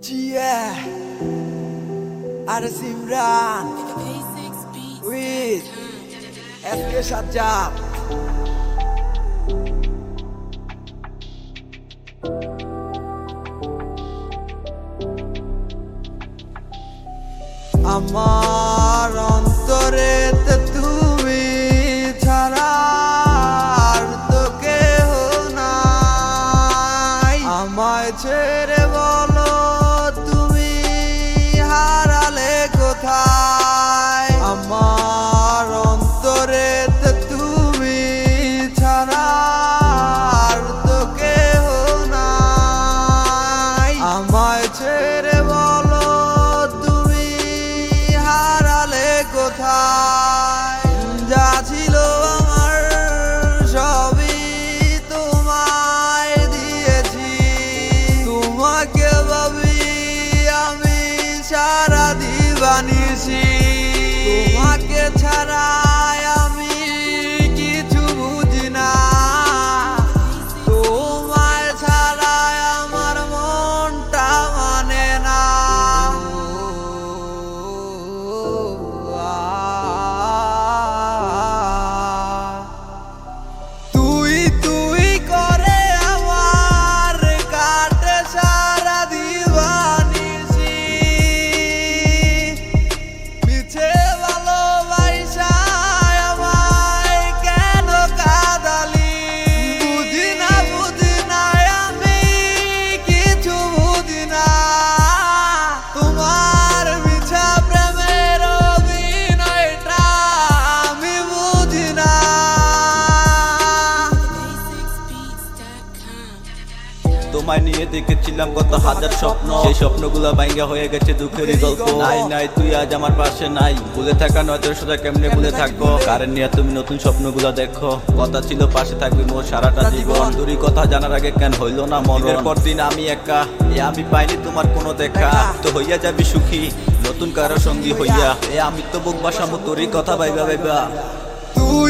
Gia Aras Imran with SK Sajjad. আমার অন্তরেতে তুমি ছাড়া আর তো কেহ নাই। আমায় ছেড়ে বলো তুমি হারালে কোথায়। আমার অন্তরেতে তুমি ছাড়া আর তো কেহ নাই। আমায় ছেড়ে বলো তুমি হারালে কোথায়। যা ছিল আমার সবই তোমায় দিয়েছি, তোমাকে ভাবি আমি সারা দিবানিছি। তোমাকে ছাড়া আমি কিছু বুঝি না, তোমায় ছাড়া আমার মনটা মানে না। তুই তুই করে আমার কাটে সারা দিবানিছি। মিছে ভালোবাসা আমায় কেন কাঁদালি। বুঝি না আমি কিছু বুঝি না। তোমার মিছা প্রেমের অভিনয়টা আমি বুঝি না। তোমায় নিয়ে দেখেছিলাম কত হাজার স্বপ্ন, সেই স্বপ্নগুলো ভাঙ্গা হয়ে গেছে দুঃখেরই গল্প। নাই নাই তুই আজ আমার পাশে নাই, ভুলে থাকা নয় তোর সোজা কেমনে ভুলে থাকবো। কারেন্ট নিয়ে তুমি নতুন স্বপ্নগুলো দেখো, কথা ছিল পাশে থাকবি মোর সারাটা জীবন। তোরই কথা জানার আগে কেন হইল না মরণ। পর দিন আমি একা, আমি পাইনি তোমার কোনো দেখা। তো হইয়া যাবি সুখী নতুন কারো সঙ্গী হইয়া। আমি তো বুক বাসামো তোরই কথা ভাইবা ভাইবা। তুই